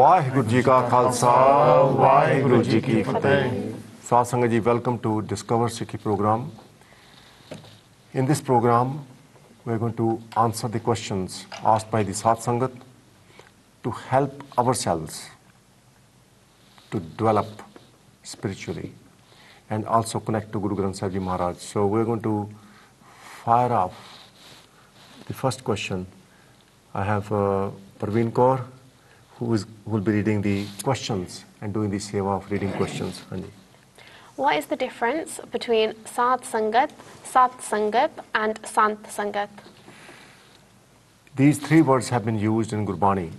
वाहिगुरु जी का खालसा वाहिगुरु जी की फतेह। साथ संगत जी, welcome to Discover Sikhi program. In this program, we are going to answer the questions asked by the Saath Sangat to help ourselves to develop spiritually and also connect to Guru Granth Sahib Ji Maharaj. So we are going to fire off the first question. I have Parveen Kaur, who will be reading the questions and doing the seva of reading questions. Anji. What is the difference between Saath Sangat, Sath Sangat and Sant Sangat? These three words have been used in Gurbani.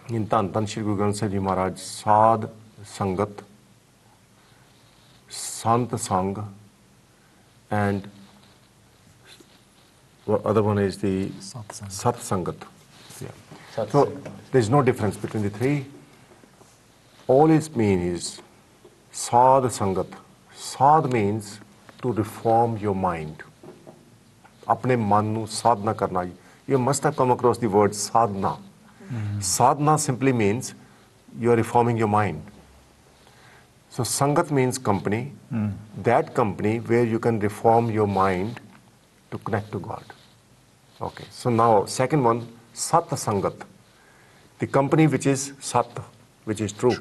In Tan Shri Guru Granth Sahib Ji Maharaj, Sath Sangat, Sant Sang, and the other one is the Sath Sangat. Yeah. So there is no difference between the three. All it means is Sath Sangat. Sath means to reform your mind. Apne man nu sadhana karna. You must have come across the word sadhana. Sadhana simply means you are reforming your mind. So Sangat means company. That company where you can reform your mind to connect to God. Okay. So now second one, Sath Sangat. The company which is Sat, which is true.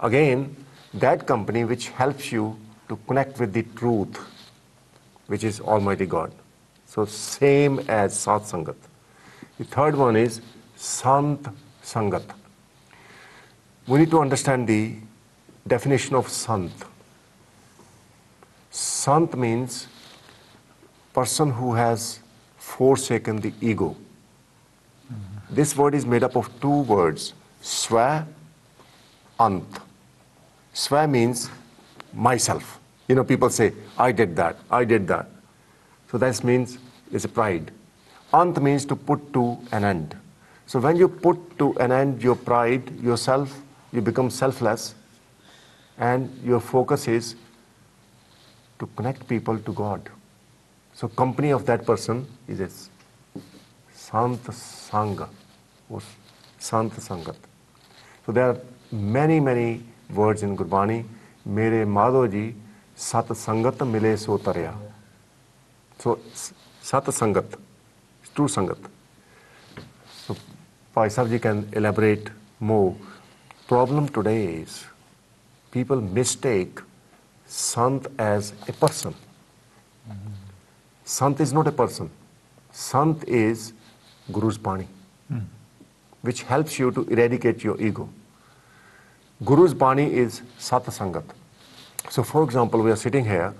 Again, that company which helps you to connect with the truth, which is Almighty God. So same as Sath Sangat. The third one is Sant Sangat. We need to understand the definition of Sant. Sant means person who has forsaken the ego. This word is made up of two words, Swa, Ant. Swa means myself. You know, people say, I did that, I did that. So that means it's a pride. Ant means to put to an end. So when you put to an end your pride, yourself, you become selfless, and your focus is to connect people to God. So company of that person is this Sant Sanga or Sant Sangat. So there are many, many words in Gurbani. Mere Madho ji Sat Sangat mile so tarya. So Sat Sangat, true Sangat. So Bhai Sahib ji can elaborate more. Problem today is people mistake Sant as a person. Sant is not a person. Sant is Guru's Bani, which helps you to eradicate your ego. Guru's Bani is Sath Sangat. So for example, we are sitting here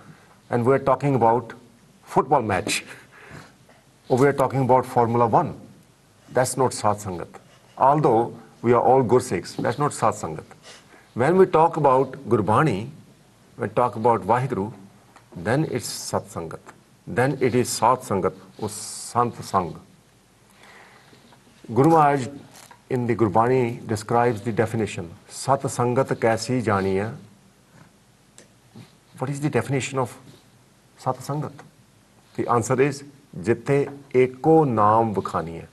and we are talking about football match, or we are talking about Formula 1. That's not Sath Sangat. Although we are all Gursikhs, that's not Sath Sangat. When we talk about Gurbani, when we talk about Vaheguru, then it's Sat Sangat. Then it is Sath Sangat or Sant Sang. Guru Maharaj in the Gurbani describes the definition. Sat Sangat kaisi janiya. What is the definition of Sat Sangat? The answer is Jithe eko naam vakhaniya,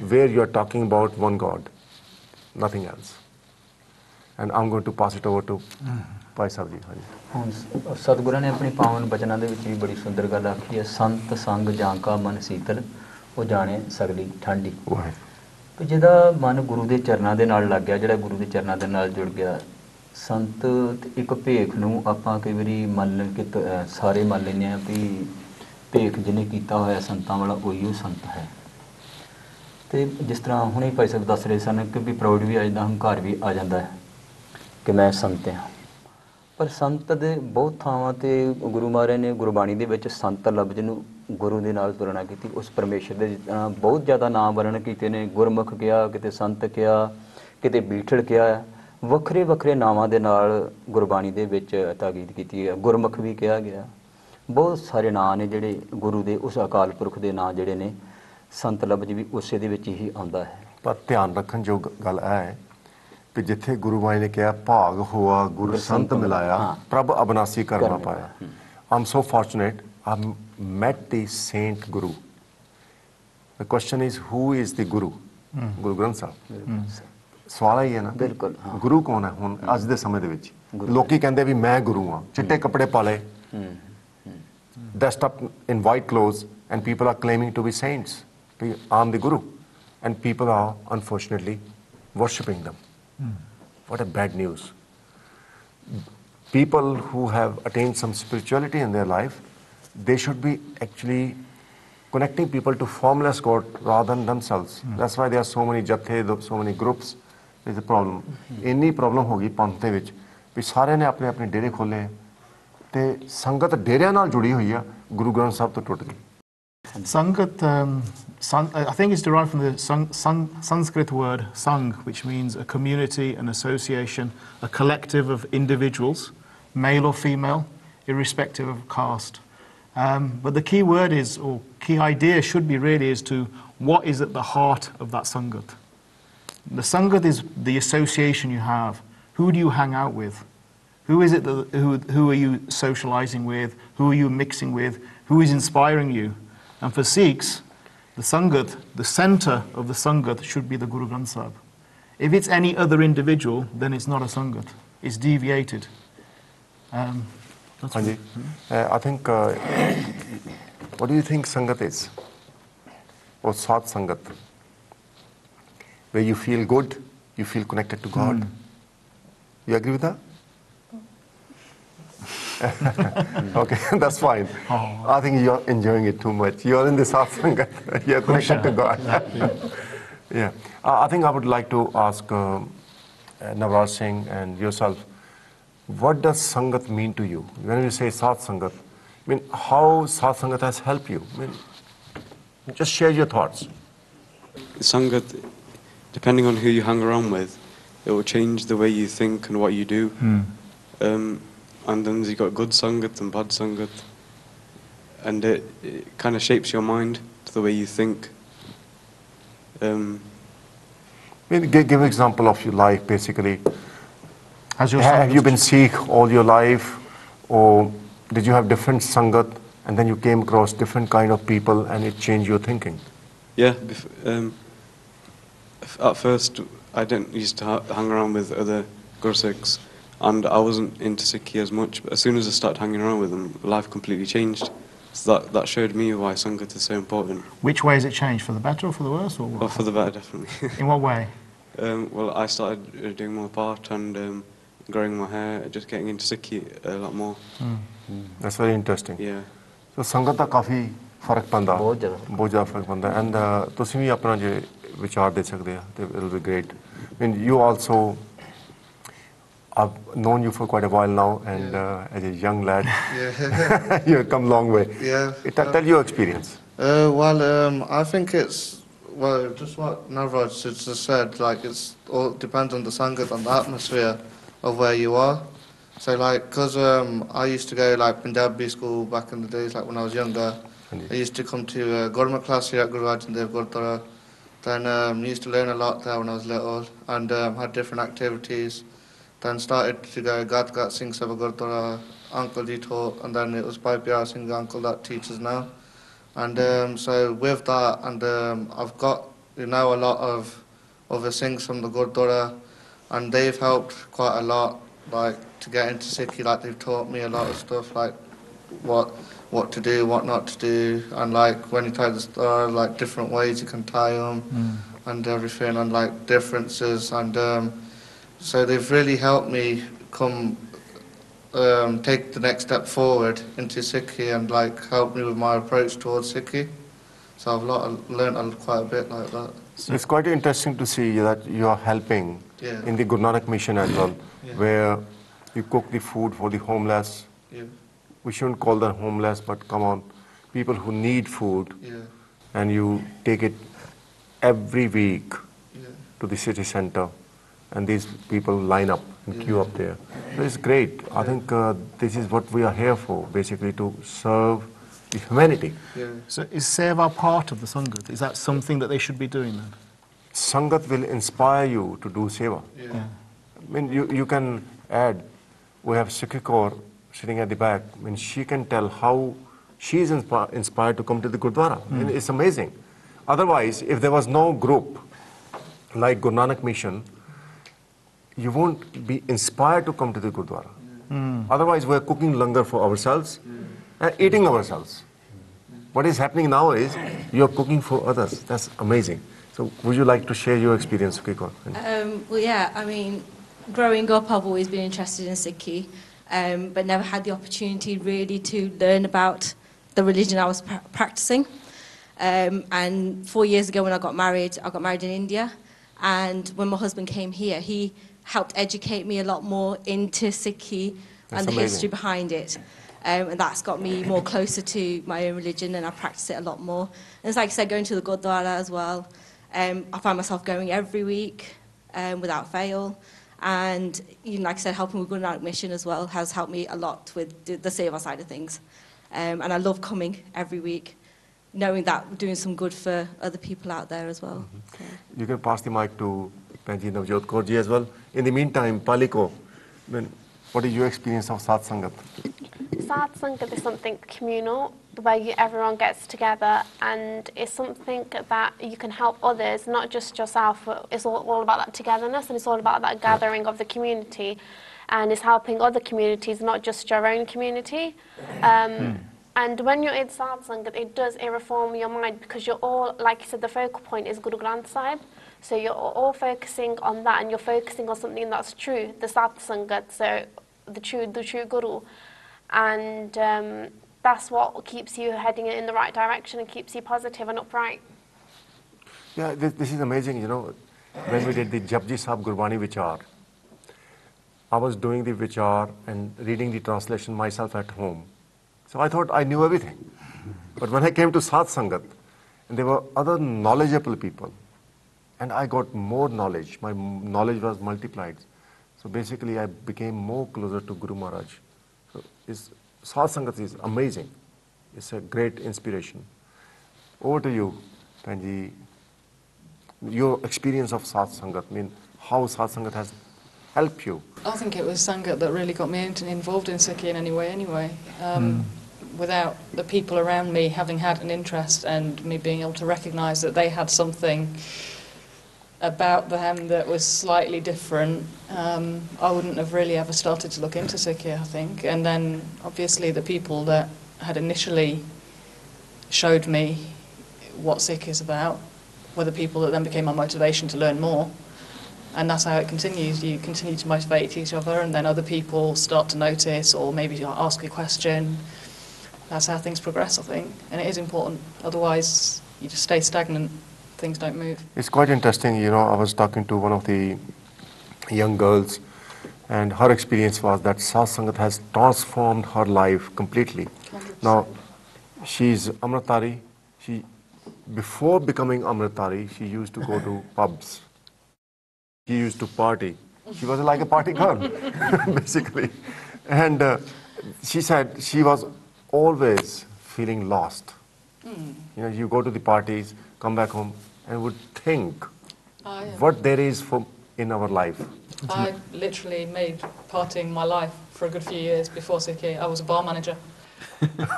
where you are talking about one God, nothing else. And I'm going to pass it over to Bhai Sahib ji. ਹੁਣ ਸਤਿਗੁਰਾਂ ਨੇ ਆਪਣੀ ਪਾਵਨ ਬਚਨਾਂ ਦੇ ਵਿੱਚ ਵੀ ਬੜੀ ਸੁੰਦਰ ਗੱਲ ਆਖੀ ਹੈ, ਸੰਤ ਸੰਗ ਜਾਂ ਕਾ ਮਨ ਸੀਤਲ ਉਹ ਜਾਣੇ ਸਗਲੀ ਠੰਡੀ। ਤੇ ਜਿਹਦਾ ਮਨ ਗੁਰੂ ਦੇ ਚਰਨਾਂ ਦੇ ਨਾਲ ਲੱਗ ਗਿਆ, ਜਿਹੜਾ ਗੁਰੂ ਦੇ ਚਰਨਾਂ ਦੇ ਨਾਲ ਜੁੜ ਗਿਆ, ਸੰਤ ਇੱਕ ਭੇਖ ਨੂੰ ਆਪਾਂ ਕਈ ਵਾਰੀ ਮੰਨ ਲੈਣ ਕਿ ਸਾਰੇ ਮੰਨ ਲੈਂਦੇ ਹਾਂ ਵੀ ਭੇਖ ਜਿਹਨੇ ਕੀਤਾ ਹੋਇਆ ਸੰਤਾਂ ਵਾਲਾ ਉਹੀ ਉਹ ਸੰਤ ਹੈ। ਤੇ ਜਿਸ ਤਰ੍ਹਾਂ ਹੁਣੇ ਭਾਈ ਸਾਹਿਬ ਦੱਸ ਰਹੇ ਸਨ ਕਿ ਵੀ ਪ੍ਰਾਊਡ ਵੀ ਆ ਜਾਂਦਾ, ਹੰਕਾਰ ਵੀ ਆ ਜਾਂਦਾ ਹੈ ਕਿ ਮੈਂ ਸੰਤ ਹਾਂ। ਪਰ ਸੰਤ ਦੇ ਬਹੁਤ ਥਾਵਾਂ ਤੇ ਗੁਰੂ ਮਹਾਰਾਜ ਨੇ ਗੁਰਬਾਣੀ ਦੇ ਵਿੱਚ ਸੰਤ ਲਫ਼ਜ਼ ਨੂੰ ਗੁਰੂ ਦੇ ਨਾਲ ਤੁਲਨਾ ਕੀਤੀ। ਉਸ ਪਰਮੇਸ਼ਰ ਦੇ ਬਹੁਤ ਜ਼ਿਆਦਾ ਨਾਮ ਵਰਣਨ ਕੀਤੇ ਨੇ, ਗੁਰਮੁਖ ਕਿਹਾ, ਕਿਤੇ ਸੰਤ ਕਿਹਾ, ਕਿਤੇ ਬੀਠੜ ਕਿਹਾ, ਵੱਖਰੇ ਵੱਖਰੇ ਨਾਵਾਂ ਦੇ ਨਾਲ ਗੁਰਬਾਣੀ ਦੇ ਵਿੱਚ ਤਾਕੀਦ ਕੀਤੀ ਹੈ। ਗੁਰਮੁਖ ਵੀ ਕਿਹਾ ਗਿਆ। ਬਹੁਤ ਸਾਰੇ ਨਾਂ ਨੇ ਜਿਹੜੇ ਗੁਰੂ ਦੇ, ਉਸ ਅਕਾਲ ਪੁਰਖ ਦੇ ਨਾਂ ਜਿਹੜੇ ਨੇ, ਸੰਤ ਲਫ਼ਜ਼ ਵੀ ਉਸੇ ਦੇ ਵਿੱਚ ਹੀ ਆਉਂਦਾ ਹੈ। ਪਰ ਧਿਆਨ ਰੱਖਣ ਯੋਗ ਗੱਲ ਇਹ ਹੈ ਕਿ ਜਿੱਥੇ ਗੁਰੂ ਮਾਈ ਨੇ ਕਿਹਾ ਭਾਗ ਹੋਆ ਗੁਰ ਸੰਤ ਮਿਲਾਇਆ ਪ੍ਰਭ ਅਬਨਾਸੀ ਕਰਨਾ ਪਾਇਆ। I'm so fortunate I've met the saint Guru. The question is, who is the Guru? Guru Granth Sahib. ਸਵਾਲ ਹੀ ਹੈ ਨਾ ਬਿਲਕੁਲ, ਹਾਂ। ਗੁਰੂ ਕੌਣ ਹੈ ਹੁਣ ਅੱਜ ਦੇ ਸਮੇਂ ਦੇ ਵਿੱਚ ਲੋਕੀ ਕਹਿੰਦੇ ਵੀ ਮੈਂ ਗੁਰੂ ਹਾਂ ਚਿੱਟੇ ਕੱਪੜੇ ਪਾ ਲਏ dressed up in white clothes and people are claiming to be saints. I'm the Guru. And people are unfortunately worshipping them. What a bad news. People who have attained some spirituality in their life, they should be actually connecting people to formless God rather than themselves. That's why there are so many jathe, so many groups. There's a problem. Any problem hogi panth de vich ਵੀ ਸਾਰਿਆਂ ਨੇ ਆਪਣੇ ਆਪਣੇ ਡੇਰੇ ਖੋਲੇ ਤੇ ਸੰਗਤ ਡੇਰਿਆਂ ਨਾਲ ਜੁੜੀ ਹੋਈ ਆ ਗੁਰੂ ਗ੍ਰੰਥ ਸਾਹਿਬ ਤੋਂ ਟੁੱਟ ਗਈ Sangat, I think it's derived from the Sanskrit word sang, which means a community, an association, a collective of individuals, male or female, irrespective of caste. But the key word is, or key idea should be really, is to what is at the heart of that Sangat. The Sangat is the association you have. Who do you hang out with? Who is it who are you socializing with? Who are you mixing with? Who is inspiring you? And for Sikhs, the Sangat, the center of the Sangat should be the Guru Granth Sahib. If it's any other individual, then it's not a Sangat. It's deviated. Hanji, I think, what do you think Sangat is? Or Sath Sangat? Where you feel good, you feel connected to God. You agree with that? Okay, that's fine. I think you're enjoying it too much. You're in the Sath Sangat. You're connected to God. Yeah. I think I would like to ask Navraj Singh and yourself, what does Sangat mean to you? When you say Sath Sangat, I mean, how Sath Sangat has helped you? I mean, just share your thoughts. Sangat, depending on who you hang around with, it will change the way you think and what you do. And then you've got good Sangat and bad Sangat. And it kind of shapes your mind to the way you think. Maybe give an example of your life, basically. Have you been Sikh all your life? Or did you have different Sangat and then you came across different kind of people and it changed your thinking? Yeah. At first, I didn't used to hang around with other Gursikhs. And I wasn't into Sikhi as much, but as soon as I started hanging around with them, life completely changed. So that showed me why Sangat is so important. Which way has it changed? For the better or for the worse? Or what? Well, for the better, definitely. In what way? Well, I started doing more part and growing my hair, just getting into Sikhi a lot more. That's very interesting. Yeah. So Sangat ਦਾ ਕਾਫੀ ਫਰਕ ਪੈਂਦਾ ਬਹੁਤ ਜ਼ਿਆਦਾ। ਬਹੁਤ ਜ਼ਿਆਦਾ ਫਰਕ ਪੈਂਦਾ and ਤੁਸੀਂ ਵੀ ਆਪਣਾ ਜੇ ਵਿਚਾਰ ਦੇ ਸਕਦੇ ਆ ਤੇ it will be great. I mean, you also, I've known you for quite a while now, and as a young lad, you have come a long way. Tell your experience. I think it's, just what Navraj just said, like it all depends on the Sangat and the atmosphere of where you are. So like, because I used to go like Punjabi school back in the days, like when I was younger, I used to come to Gurmat class here at Guru Arjan Dev Gurdwara. Then used to learn a lot there when I was little, and had different activities. Then started to go Gat Singh Sabha Gurdwara, Uncle Ji taught, and then it was Bhai Pyar Singh Uncle that teaches now. And so with that, and I've got a lot of other Singhs from the Gurdwara, and they've helped quite a lot, like to get into Sikhi. Like they've taught me a lot of stuff, like what to do, what not to do, and like when you tie the star, like different ways you can tie them, and everything, and like differences, and so they've really helped me come take the next step forward into Sikhi, and like help me with my approach towards Sikhi. So I've learned quite a bit like that. So it's quite interesting to see that you are helping in the Guru Nanak mission as well, where you cook the food for the homeless. We shouldn't call them homeless, but come on, people who need food, and you take it every week to the city center, and these people line up and queue up there. So it's great. I think this is what we are here for, basically to serve the humanity. So is Seva part of the Sangat? Is that something that they should be doing then? Sangat will inspire you to do Seva. I mean, you can add, we have Sikhi Kaur sitting at the back. I mean, she can tell how she is inspired to come to the Gurdwara. I mean, it's amazing. Otherwise, if there was no group like Guru Nanak Mission, you won't be inspired to come to the Gurdwara. Otherwise, we're cooking langar for ourselves and eating ourselves. What is happening now is you're cooking for others. That's amazing. So would you like to share your experience? Okay, go on. Well, yeah, I mean, growing up, I've always been interested in Sikhi, but never had the opportunity really to learn about the religion I was practicing. And 4 years ago when I got married in India. And when my husband came here, he helped educate me a lot more into Sikhi and the history behind it. And that's got me more closer to my own religion, and I practice it a lot more. And it's like I said, going to the Gurdwara as well. I find myself going every week without fail. And like I said, helping with Guru Nanak Mission as well has helped me a lot with the seva side of things. And I love coming every week, knowing that we're doing some good for other people out there as well. So. You can pass the mic to Panji Navjot Kaur ji as well. In the meantime, Paliko, what is your experience of Sath Sangat? Sath Sangat is something communal where everyone gets together, and it's something that you can help others, not just yourself. But it's all about that togetherness, and it's all about that gathering of the community, and it's helping other communities, not just your own community. And when you're in Sath Sangat, it reform your mind, because you're all, like you said, the focal point is Guru Granth Sahib. So you're all focusing on that, and you're focusing on something that's true, the Sath Sangat, so the true Guru. And that's what keeps you heading in the right direction and keeps you positive and upright. Yeah, this is amazing. You know, when we did the Japji Sahib Gurbani Vichar, I was doing the Vichar and reading the translation myself at home. So I thought I knew everything. But when I came to Sath Sangat, and there were other knowledgeable people, and I got more knowledge. My knowledge was multiplied. So basically, I became more closer to Guru Maharaj. So Sath Sangat is amazing. It's a great inspiration. Over to you, Panji. Your experience of Sath Sangat, I mean, how Sath Sangat has helped you? I think it was Sangat that really got me involved in Sikhi in any way anyway. Without the people around me having had an interest and me being able to recognise that they had something about them that was slightly different, I wouldn't have really ever started to look into Sikhi, I think. And then obviously the people that had initially showed me what Sikh is about were the people that then became my motivation to learn more. And that's how it continues. You continue to motivate each other, and then other people start to notice or maybe ask a question. That's how things progress, I think. And it is important. Otherwise, you just stay stagnant. Things don't move. It's quite interesting. You know, I was talking to one of the young girls, and her experience was that Sath Sangat has transformed her life completely. 100%. Now, she's Amritari. Before becoming Amritari, she used to go to pubs. She used to party. She was like a party girl, basically. And she said she was always feeling lost. You know, you go to the parties, come back home, and would think what there is in our life. I literally made partying my life for a good few years before Sikhi. I was a bar manager.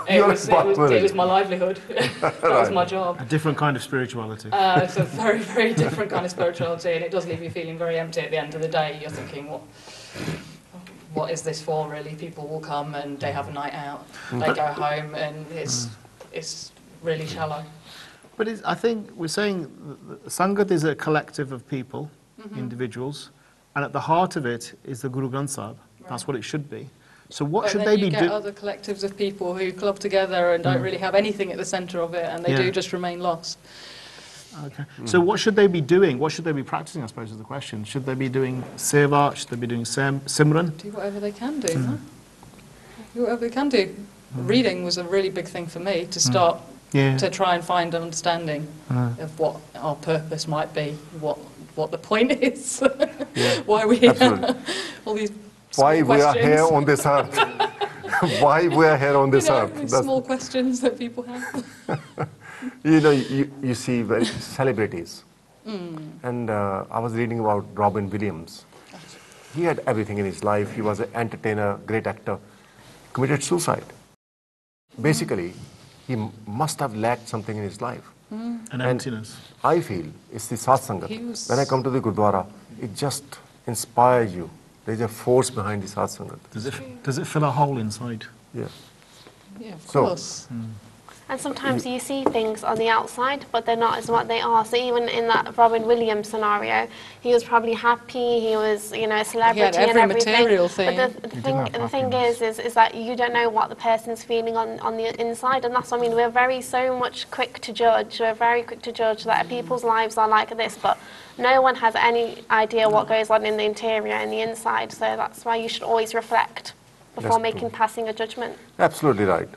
It was my livelihood. That was my job. A different kind of spirituality. It's a very, very different kind of spirituality, and it does leave you feeling very empty at the end of the day. You're thinking, what is this for, really? People will come and they have a night out, they go home, and it's really shallow. But I think we're saying that Sangat is a collective of people, individuals, and at the heart of it is the Guru Granth Sahib. That's what it should be. So what should they be doing? You get other collectives of people who club together and don't really have anything at the centre of it, and they do just remain lost. Okay. So what should they be doing? What should they be practicing, I suppose, is the question. Should they be doing seva? Should they be doing simran? Do whatever they can do, no? Do whatever they can do. Reading was a really big thing for me to start to try and find an understanding of what our purpose might be, what the point is, why we're here, all these why we are here on this earth. Why we are here on this earth. These small questions that people have. You know, you see celebrities. And I was reading about Robin Williams. He had everything in his life. He was an entertainer, great actor. Committed suicide. Basically, he must have lacked something in his life. An emptiness. I feel it's the Sath Sangat. When I come to the Gurdwara, it just inspire you. There's a force behind the Saath Sangat. Does it fill a hole inside? Yeah. Yeah, of So- course. And sometimes you see things on the outside, but they're not as what they are. So even in that Robin Williams scenario, he was probably happy. He was, you know, a celebrity every and everything. material But thing. the thing is that you don't know what the person's feeling on the inside, and that's what I mean. We're very so much quick to judge. We're very quick to judge that people's lives are like this, but no one has any idea what goes on in the interior and the inside. So that's why you should always reflect before That's making true. passing a judgment. Absolutely right.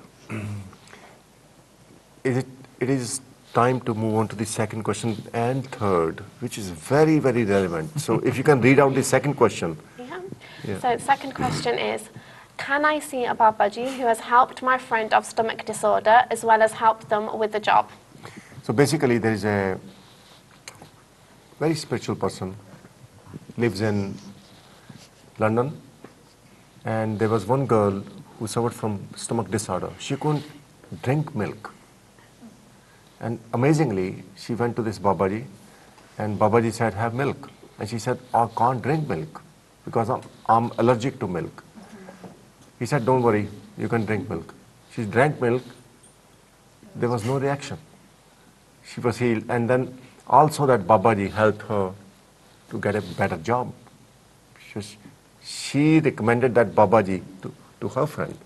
It is time to move on to the second question and third, which is very, very relevant. So if you can read out the second question. Yeah. Yeah. So the second question is, can I see a Babaji who has helped my friend of stomach disorder as well as helped them with the job? So basically there is a very spiritual person, lives in London, and there was one girl who suffered from stomach disorder. She couldn't drink milk. And amazingly, she went to this Babaji, and Babaji said, have milk. And she said, I can't drink milk because I'm allergic to milk. He said, don't worry, you can drink milk. She drank milk, there was no reaction. She was healed. And then also that Babaji helped her to get a better job. She recommended that Babaji to her friend.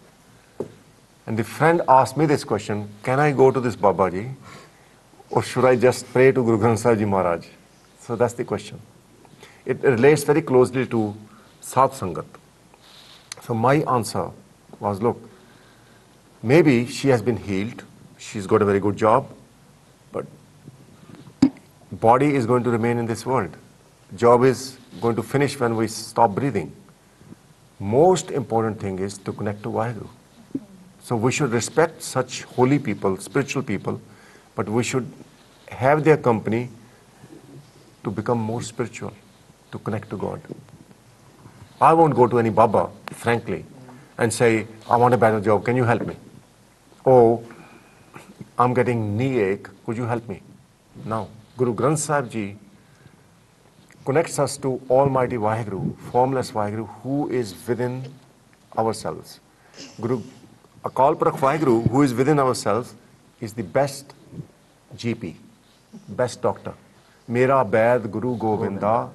And the friend asked me this question, can I go to this Babaji or should I just pray to Guru Granth Sahib Ji Maharaj? So that's the question. It relates very closely to Sath Sangat. So my answer was, look, maybe she has been healed, she's got a very good job, but body is going to remain in this world. Job is going to finish when we stop breathing. Most important thing is to connect to Vaheguru. So we should respect such holy people, spiritual people, but we should have their company to become more spiritual, to connect to God. I won't go to any Baba, frankly, and say, I want a better job, can you help me? Oh, I'm getting knee ache, could you help me? No. Guru Granth Sahib Ji connects us to Almighty Vaheguru, formless Vaheguru, who is within ourselves. Guru Akal Purakh Vaheguru, who is within ourselves, is the best GP, best doctor. Mera Baid Guru Govinda,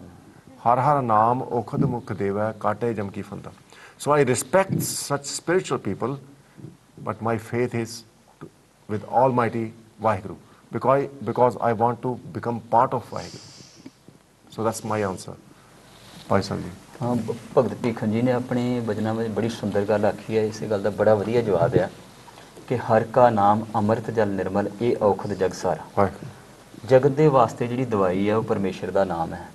Har Har Naam Okhad Mukh Deva, Kate Jam Ki Fanda. So I respect such spiritual people, but my faith is with Almighty Vaheguru, because I want to become part of Vaheguru. So that's my answer. Bhai Sahib ji. ਹਾਂ ਭਗਤ ਭੀਖਨ ਜੀ ਨੇ ਆਪਣੇ ਬਚਨਾਂ ਵਿੱਚ ਬੜੀ ਸੁੰਦਰ ਗੱਲ ਆਖੀ ਹੈ। ਇਸੇ ਗੱਲ ਦਾ ਬੜਾ ਵਧੀਆ ਜਵਾਬ ਆ ਕਿ ਹਰ ਕਾ ਨਾਮ ਅੰਮ੍ਰਿਤ ਜਲ ਨਿਰਮਲ ਇਹ ਔਖਦ ਜਗ ਸਾਰਾ। Vaheguru. ਜਗਤ ਦੇ ਵਾਸਤੇ ਜਿਹੜੀ ਦਵਾਈ ਹੈ ਉਹ ਪਰਮੇਸ਼ਰ ਦਾ ਨਾਮ ਹੈ।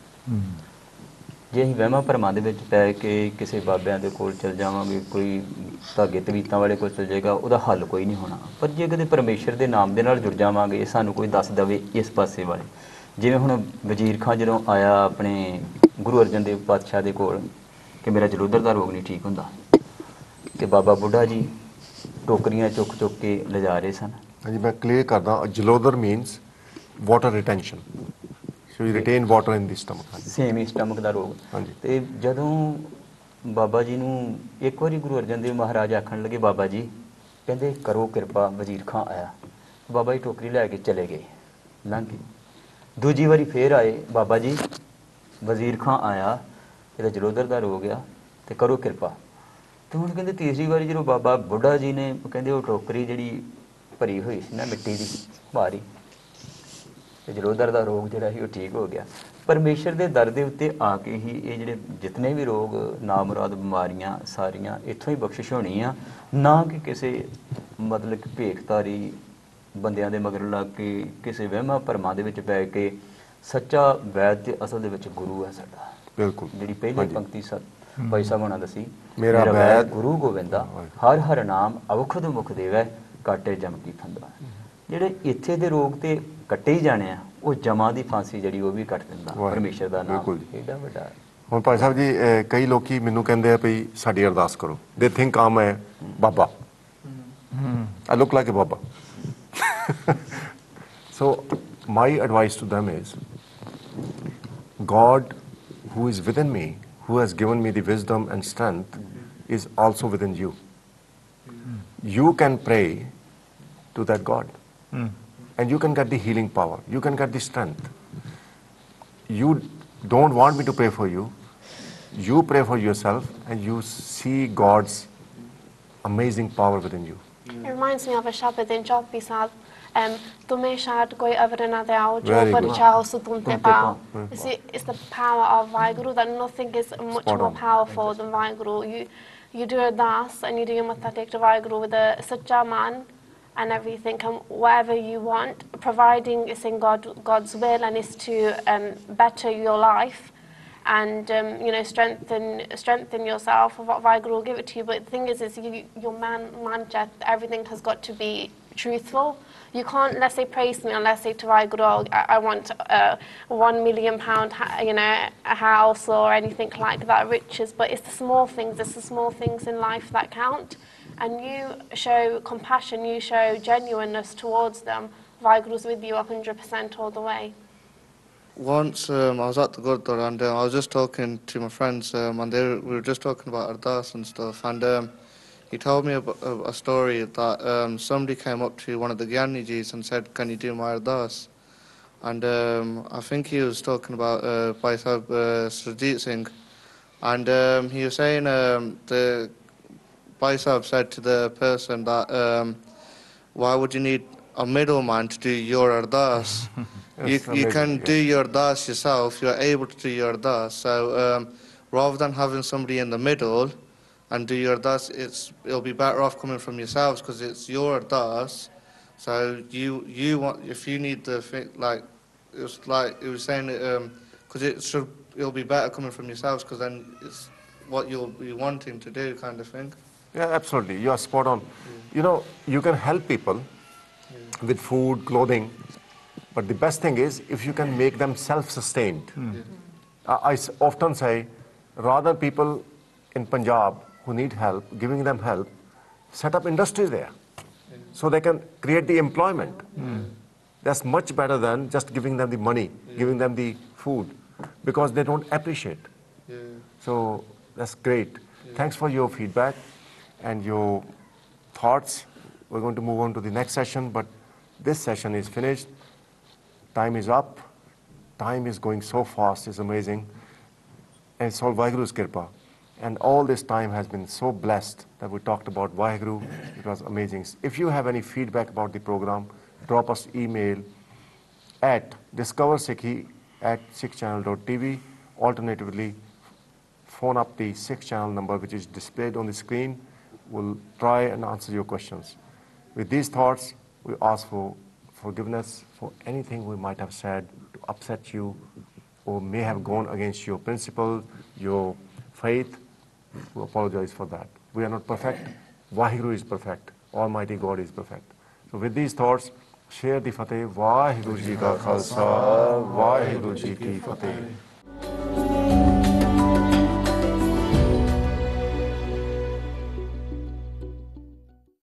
ਜੇ ਅਸੀਂ ਵਹਿਮਾਂ ਭਰਮਾਂ ਦੇ ਵਿੱਚ ਪੈ ਕੇ ਕਿਸੇ ਬਾਬਿਆਂ ਦੇ ਕੋਲ ਚਲ ਜਾਵਾਂਗੇ, ਕੋਈ ਧਾਗੇ ਤਵੀਤਾਂ ਵਾਲੇ ਕੋਲ ਚਲ ਜਾਏਗਾ, ਉਹਦਾ ਹੱਲ ਕੋਈ ਨਹੀਂ ਹੋਣਾ। ਪਰ ਜੇ ਕਦੇ ਪਰਮੇਸ਼ਰ ਦੇ ਨਾਮ ਦੇ ਨਾਲ ਜੁੜ ਜਾਵਾਂਗੇ, ਸਾਨੂੰ ਕੋਈ ਦੱਸ ਦਵੇ ਇਸ ਪਾਸੇ ਵਾਲੇ। ਜਿਵੇਂ ਹੁਣ ਵਜ਼ੀਰ ਖਾਂ ਜਦੋਂ ਆਇਆ ਆਪਣੇ ਗੁਰੂ ਅਰਜਨ ਦੇਵ ਪਾਤਸ਼ਾਹ ਦੇ ਕੋਲ ਕਿ ਮੇਰਾ ਜਲੋਦਰ ਦਾ ਰੋਗ ਨਹੀਂ ਠੀਕ ਹੁੰਦਾ, ਕਿ ਬਾਬਾ ਬੁੱਢਾ ਜੀ ਟੋਕਰੀਆਂ ਚੁੱਕ ਚੁੱਕ ਕੇ ਲਿਜਾ ਰਹੇ ਸਨ। ਹਾਂਜੀ, ਮੈਂ ਕਲੀਅਰ ਕਰਦਾ, ਜਲੋਦਰ means water retention. So you retain water in the stomach. Same ਹੀ ਸਟਮਕ ਦਾ ਰੋਗ। ਹਾਂਜੀ। ਤੇ ਜਦੋਂ ਬਾਬਾ ਜੀ ਨੂੰ ਇੱਕ ਵਾਰੀ ਗੁਰੂ ਅਰਜਨ ਦੇਵ ਮਹਾਰਾਜ ਆਖਣ ਲੱਗੇ, ਬਾਬਾ ਜੀ ਕਹਿੰਦੇ ਕਰੋ ਕਿਰਪਾ, ਵਜ਼ੀਰ ਖਾਂ ਆਇਆ। ਬਾਬਾ ਜੀ ਟੋਕਰੀ ਲੈ ਕੇ ਚਲੇ ਗਏ, ਲੰਘ ਗਏ। ਦੂਜੀ ਵਾਰੀ ਫੇਰ ਆਏ, ਬਾਬਾ ਜੀ ਵਜ਼ੀਰ ਖਾਂ ਆਇਆ, ਇਹਦਾ ਜਲੋਦਰ ਦਾ ਰੋਗ ਆ ਤੇ ਕਰੋ ਕਿਰਪਾ। ਤੇ ਹੁਣ ਕਹਿੰਦੇ ਤੀਸਰੀ ਵਾਰੀ ਜਦੋਂ ਬਾਬਾ ਬੁੱਢਾ ਜੀ ਨੇ ਕਹਿੰਦੇ ਉਹ ਟੋਕਰੀ ਜਿਹੜੀ ਭਰੀ ਹੋਈ ਸੀ ਨਾ ਮਿੱਟੀ ਦੀ ਭਾਰੀ, ਤੇ ਜਲੋਦਰ ਦਾ ਰੋਗ ਜਿਹੜਾ ਸੀ ਉਹ ਠੀਕ ਹੋ ਗਿਆ। ਪਰਮੇਸ਼ਰ ਦੇ ਦਰ ਦੇ ਉੱਤੇ ਆ ਕੇ ਹੀ ਇਹ ਜਿਹੜੇ ਜਿਤਨੇ ਵੀ ਰੋਗ ਨਾਮੁਰਾਦ ਬਿਮਾਰੀਆਂ ਸਾਰੀਆਂ ਇੱਥੋਂ ਹੀ ਬਖਸ਼ਿਸ਼ ਹੋਣੀ ਆ, ਨਾ ਕਿ ਕਿਸੇ ਮਤਲਬ ਕਿ ਭੇਖਤਾਰੀ ਬੰਦਿਆਂ ਦੇ ਮਗਰ ਲੱਗ ਕੇ ਕਿਸੇ ਵਹਿਮਾਂ ਭਰਮਾਂ ਦੇ ਵਿੱਚ ਪੈ ਕੇ। ਸੱਚਾ ਵੈਦ ਤੇ ਅਸਲ ਦੇ ਵਿੱਚ ਗੁਰੂ ਹੈ ਸਾਡਾ। ਬਿਲਕੁਲ। ਜਿਹੜੀ ਪਹਿਲੀ ਪੰਕਤੀ ਭਾਈ ਸਾਹਿਬ ਹੋਣਾ ਦੱਸੀ, ਮੇਰਾ ਵੈਦ ਗੁਰੂ ਗੋਬਿੰਦਾ, ਹਰ ਹਰ ਨਾਮ ਔਖਦ ਮੁਖ ਦੇਵੈ, ਕਾਟੇ ਜਮ ਕੀ ਫੰਦਾ। ਜਿਹੜੇ ਇੱਥੇ ਦੇ ਰੋਗ ਤੇ ਕੱਟੇ ਹੀ ਜਾਣੇ ਆ, ਉਹ ਜਮਾ ਦੀ ਫਾਂਸੀ ਜਿਹੜੀ ਉਹ ਵੀ ਕੱਟ ਦਿੰਦਾ ਪਰਮੇਸ਼ਰ ਦਾ ਨਾਮ। ਏਡਾ ਵੱਡਾ। ਹੁਣ ਭਾਈ ਸਾਹਿਬ ਜੀ, ਕਈ ਲੋਕੀ ਮੈਨੂੰ ਕਹਿੰਦੇ ਆ ਵੀ ਸਾਡੀ ਅਰਦਾਸ ਕਰੋ। ਦੇ ਥਿੰਕ ਆਮ ਹੈ ਬਾਬਾ। I look like a Baba. So my advice to them is, God who is within me who has given me the wisdom and strength, is also within you. You can pray to that God. And you can get the healing power. You can get the strength. You don't want me to pray for you. You pray for yourself and you see God's amazing power within you. It reminds me of a shabad in Job Bisad. Tume shad koi avrana dao Very jo good. parichao su tumte Tumte pao. pao. You see, it's the power of Vaheguru that nothing is much Spot more on. powerful than Vaheguru. You do a das and you do your mathatik to Vaheguru with a sacha man and everything, and whatever you want, providing it's in God's will and is to better your life and strengthen yourself of what Vaheguru will give it to you. But the thing is your manjat, everything has got to be truthful. You can't, let's say, praise me, and let's say to Vaheguru, I want a £1 million, a house or anything like that, riches. But it's the small things in life that count. And you show compassion, you show genuineness towards them. Vaheguru's with you 100% all the way. Once I was at the Gurdwara and I was just talking to my friends and we were just talking about Ardas and stuff, and he told me a story that somebody came up to one of the Gyanijis and said, "Can you do my Ardas?" And I think he was talking about Bhai Sahib Sarjeet Singh, and he was saying the Bhai Sahib said to the person that why would you need a middleman to do your Ardas? You can do your Ardas yourself, you're able to do your Ardas. So rather than having somebody in the middle and do your Ardas, it'll be better off coming from yourselves because it's your Ardas. So you want, if you need the thing, like it was saying, because it'll be better coming from yourselves because then it's what you'll be wanting to do, kind of thing. Yeah, absolutely. You are spot on. You can help people with food, clothing, but the best thing is if you can make them self-sustained. I often say, rather than people in Punjab who need help, giving them help, set up industries there so they can create the employment. That's much better than just giving them the money, giving them the food, because they don't appreciate. So that's great. Thanks for your feedback and your thoughts. We're going to move on to the next session, but this session is finished. Time is up. Time is going so fast, it's amazing. And it's all Vaheguru's Kirpa. And all this time has been so blessed that we talked about Vaheguru. It was amazing. If you have any feedback about the program, drop us email at discoversikhi@sikhchannel.tv. Alternatively, phone up the Sikh Channel number which is displayed on the screen. We'll try and answer your questions. With these thoughts, we ask for forgiveness for anything we might have said to upset you or may have gone against your principle, your faith. We apologize for that. We are not perfect. Vaheguru is perfect. Almighty God is perfect. So with these thoughts, share the Fateh. Vaheguru Ji Ka Khalsa, Vaheguru Ji Ki Fateh.